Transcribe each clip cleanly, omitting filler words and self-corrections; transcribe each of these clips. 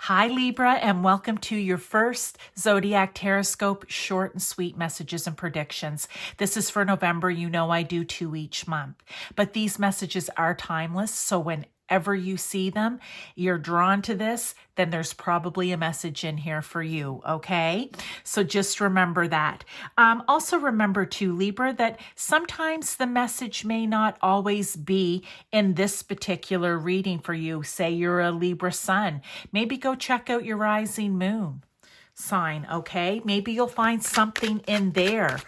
Hi, Libra, and welcome to your first Zodiac Taroscope short and sweet messages and predictions. This is for November. You know I do 2 each month, but these messages are timeless. So whenever you see them, you're drawn to this, then there's probably a message in here for you, okay? So just remember that. Also remember too, Libra, that sometimes the message may not always be in this particular reading for you. Say you're a Libra sun. Maybe go check out your rising moon sign, okay? Maybe you'll find something in there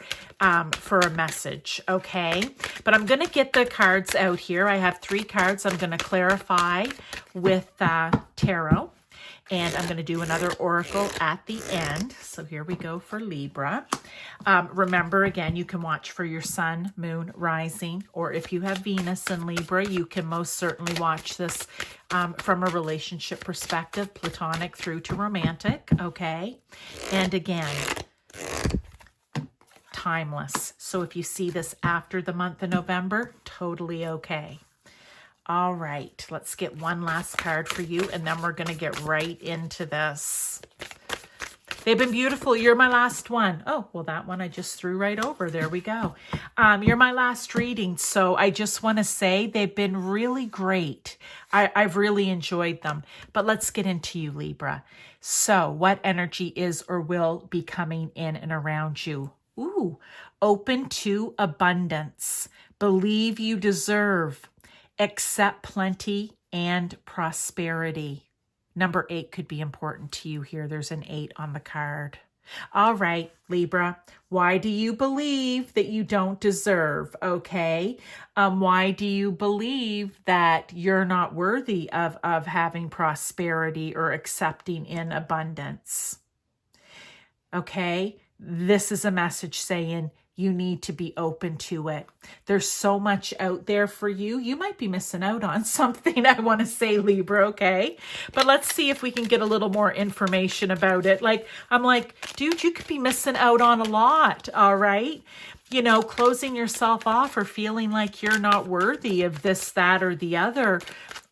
for a message, okay? But I'm going to get the cards out here. I have 3 cards I'm going to clarify with tarot. And I'm going to do another oracle at the end. So here we go for Libra. Remember, again, you can watch for your sun, moon, rising, or if you have Venus in Libra, you can most certainly watch this from a relationship perspective, platonic through to romantic, okay? And again, timeless. So if you see this after the month of November, totally okay. All right, let's get one last card for you, and then we're going to get right into this. They've been beautiful. You're my last one. Oh, well, that one I just threw right over. There we go. You're my last reading, so I just want to say they've been really great. I've really enjoyed them. But let's get into you, Libra. So what energy is or will be coming in and around you? Ooh, open to abundance. Believe you deserve. Accept plenty and prosperity. Number 8 could be important to you here. There's an 8 on the card. All right, Libra, why do you believe that you don't deserve? Okay. Why do you believe that you're not worthy of having prosperity or accepting in abundance? Okay. This is a message saying, you need to be open to it. There's so much out there for you. You might be missing out on something, I want to say, Libra, okay? But let's see if we can get a little more information about it. I'm like, dude, you could be missing out on a lot, all right? You know, closing yourself off or feeling like you're not worthy of this, that, or the other.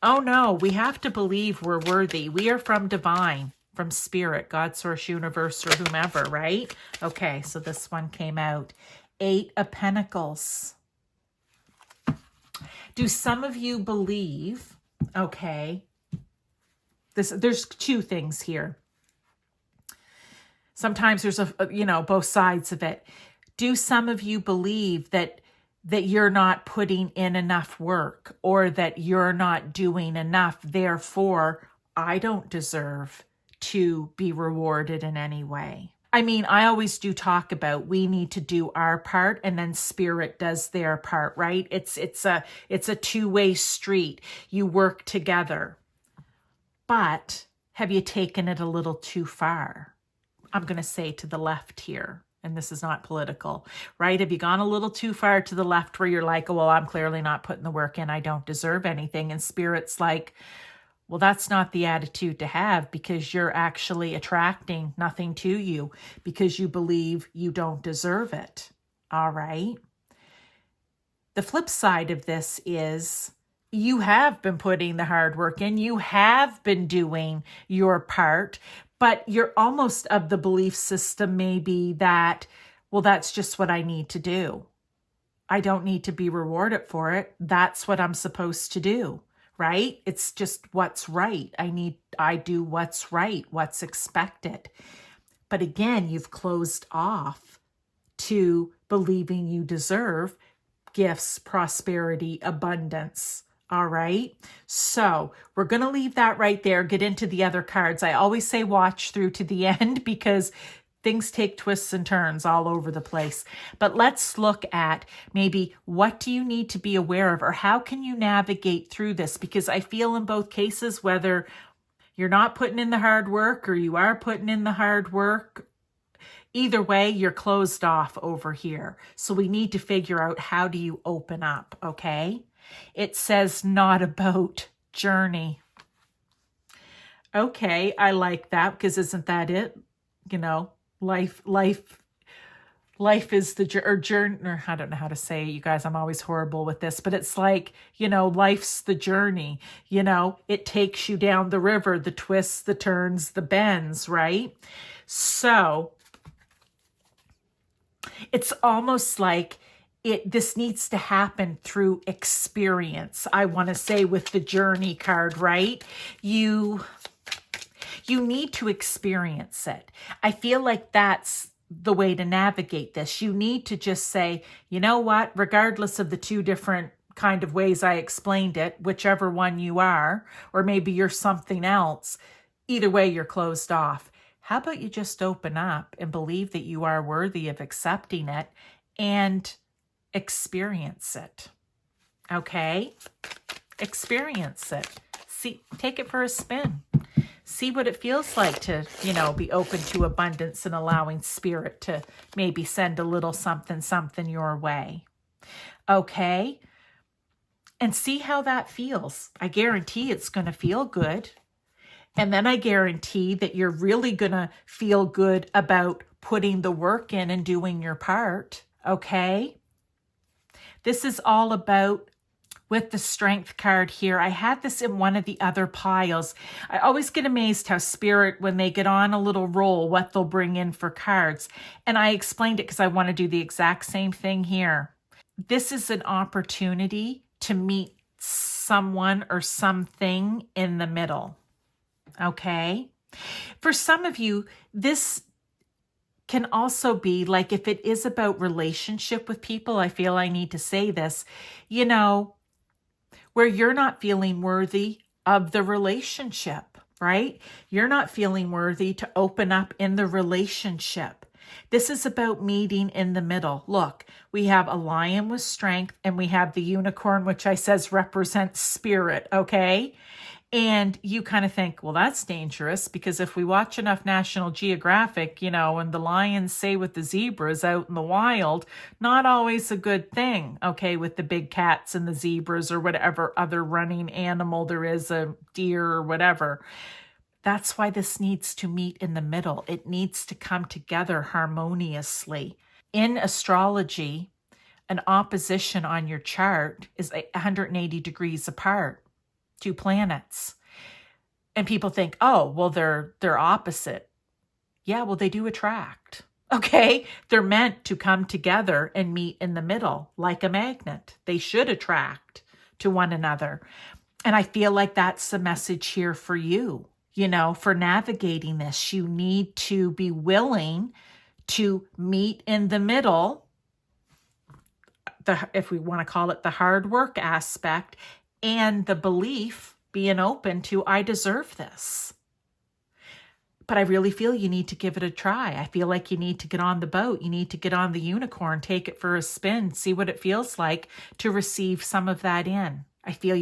Oh, no, we have to believe we're worthy. We are from divine. From spirit, God, source, universe, or whomever, right? Okay, so this one came out. 8 of Pentacles. Do some of you believe, okay, there's 2 things here. Sometimes there's both sides of it. Do some of you believe that you're not putting in enough work or that you're not doing enough, therefore I don't deserve to be rewarded in any way? I mean, I always do talk about we need to do our part and then spirit does their part, right? It's a two-way street. You work together. But have you taken it a little too far? I'm going to say to the left here, and this is not political, right? Have you gone a little too far to the left where you're like, oh, well, I'm clearly not putting the work in. I don't deserve anything. And spirit's like, well, that's not the attitude to have, because you're actually attracting nothing to you because you believe you don't deserve it. All right. The flip side of this is you have been putting the hard work in. You have been doing your part, but you're almost of the belief system maybe that, well, that's just what I need to do. I don't need to be rewarded for it. That's what I'm supposed to do. Right? It's just what's right. I do what's right, what's expected. But again, you've closed off to believing you deserve gifts, prosperity, abundance. All right. So we're going to leave that right there. Get into the other cards. I always say watch through to the end because things take twists and turns all over the place. But let's look at maybe what do you need to be aware of, or how can you navigate through this? Because I feel in both cases, whether you're not putting in the hard work or you are putting in the hard work, either way, you're closed off over here. So we need to figure out, how do you open up, okay? It says not about journey. Okay, I like that, because isn't that it? You know, life life is the journey, or I don't know how to say it, you guys, I'm always horrible with this, but it's like, life's the journey. It takes you down the river, the twists, the turns, the bends, right? So it's almost like this needs to happen through experience. I want to say with the journey card, right? You need to experience it. I feel like that's the way to navigate this. You need to just say, you know what, regardless of the two different kind of ways I explained it, whichever one you are, or maybe you're something else, either way, you're closed off. How about you just open up and believe that you are worthy of accepting it and experience it? Okay? Experience it. See, take it for a spin. See what it feels like to, be open to abundance and allowing spirit to maybe send a little something your way. Okay? And see how that feels. I guarantee it's going to feel good. And then I guarantee that you're really going to feel good about putting the work in and doing your part. Okay? This is all about, with the strength card here, I had this in one of the other piles. I always get amazed how spirit, when they get on a little roll, what they'll bring in for cards. And I explained it because I want to do the exact same thing here. This is an opportunity to meet someone or something in the middle. Okay? For some of you, this can also be like, if it is about relationship with people, I feel I need to say this, where you're not feeling worthy of the relationship, right? You're not feeling worthy to open up in the relationship. This is about meeting in the middle. Look, we have a lion with strength and we have the unicorn, which I says represents spirit, okay? And you kind of think, well, that's dangerous, because if we watch enough National Geographic, and the lions say with the zebras out in the wild, not always a good thing, okay, with the big cats and the zebras or whatever other running animal there is, a deer or whatever. That's why this needs to meet in the middle. It needs to come together harmoniously. In astrology, an opposition on your chart is 180 degrees apart. Two planets. And people think, oh, well, they're opposite. Yeah, well, they do attract. Okay? They're meant to come together and meet in the middle like a magnet. They should attract to one another. And I feel like that's the message here for you. For navigating this, you need to be willing to meet in the middle, if we want to call it the hard work aspect, and the belief, being open to, I deserve this. But I really feel you need to give it a try. I feel like you need to get on the boat. You need to get on the unicorn, take it for a spin, see what it feels like to receive some of that in. I feel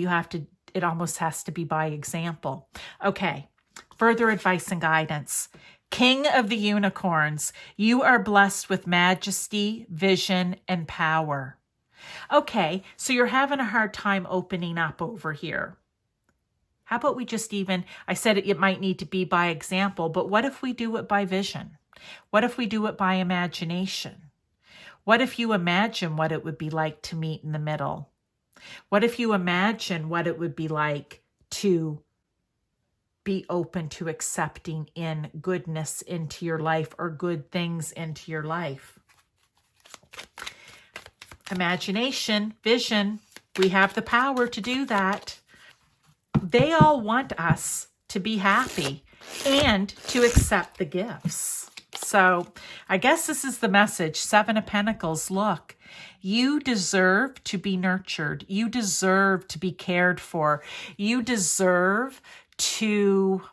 it almost has to be by example. Okay, further advice and guidance. King of the unicorns, you are blessed with majesty, vision, and power. Okay, so you're having a hard time opening up over here. How about we just I said it might need to be by example, but what if we do it by vision? What if we do it by imagination? What if you imagine what it would be like to meet in the middle? What if you imagine what it would be like to be open to accepting in goodness into your life or good things into your life? Imagination, vision, we have the power to do that. They all want us to be happy and to accept the gifts. So I guess this is the message. 7 of Pentacles, look, you deserve to be nurtured. You deserve to be cared for. You deserve to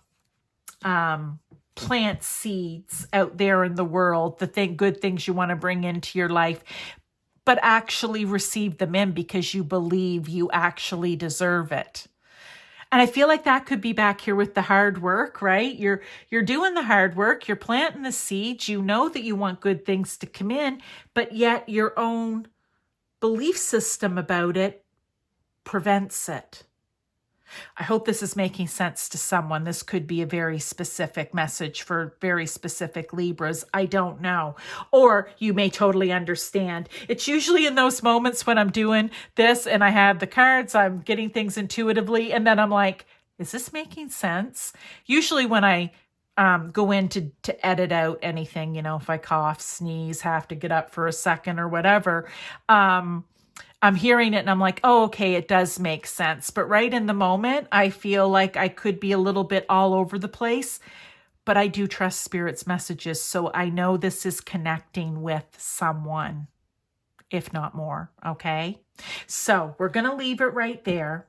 plant seeds out there in the world, good things you want to bring into your life, but actually receive them in because you believe you actually deserve it. And I feel like that could be back here with the hard work, right? You're doing the hard work, you're planting the seeds, you know that you want good things to come in, but yet your own belief system about it prevents it. I hope this is making sense to someone. This could be a very specific message for very specific Libras. I don't know. Or you may totally understand. It's usually in those moments when I'm doing this and I have the cards, I'm getting things intuitively, and then I'm like, is this making sense? Usually when I go in to edit out anything, if I cough, sneeze, have to get up for a second or whatever, I'm hearing it and I'm like, oh, okay, it does make sense. But right in the moment, I feel like I could be a little bit all over the place, but I do trust Spirit's messages. So I know this is connecting with someone, if not more. Okay. So we're going to leave it right there.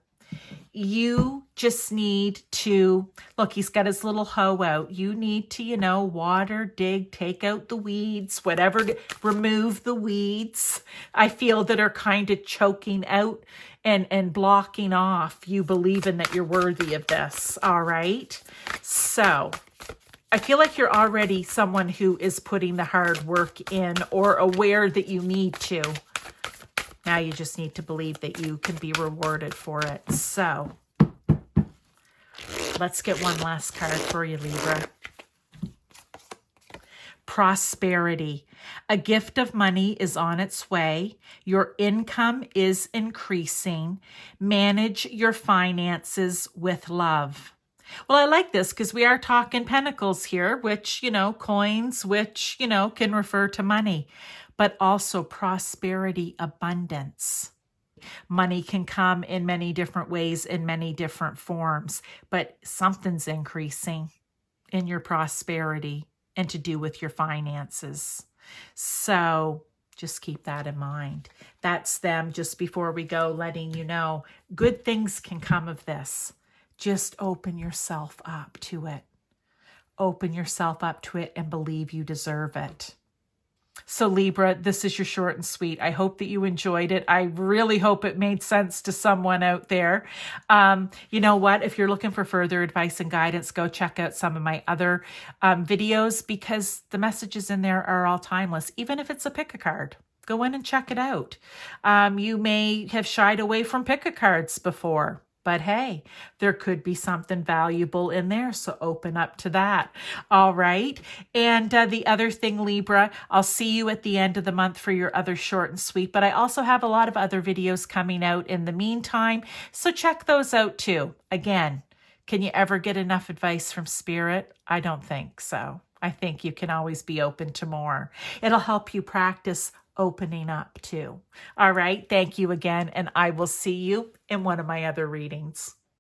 You just need to, look, he's got his little hoe out. You need to, water, dig, take out the weeds, whatever, remove the weeds. I feel that are kind of choking out and blocking off you believing that you're worthy of this. All right. So I feel like you're already someone who is putting the hard work in or aware that you need to. Now you just need to believe that you can be rewarded for it. So let's get one last card for you, Libra. Prosperity. A gift of money is on its way. Your income is increasing. Manage your finances with love. Well, I like this because we are talking pentacles here, which, coins, which, can refer to money, but also prosperity, abundance. Money can come in many different ways, in many different forms, but something's increasing in your prosperity and to do with your finances. So just keep that in mind. That's them just before we go, letting you know good things can come of this. Just open yourself up to it. Open yourself up to it and believe you deserve it. So Libra, this is your short and sweet. I hope that you enjoyed it. I really hope it made sense to someone out there. You know what? If you're looking for further advice and guidance, go check out some of my other videos because the messages in there are all timeless. Even if it's a pick a card, go in and check it out. You may have shied away from pick a cards before. But hey, there could be something valuable in there, so open up to that. All right. And the other thing, Libra, I'll see you at the end of the month for your other short and sweet, but I also have a lot of other videos coming out in the meantime, so check those out too. Again, can you ever get enough advice from Spirit? I don't think so. I think you can always be open to more. It'll help you practice opening up too. All right. Thank you again. And I will see you in one of my other readings.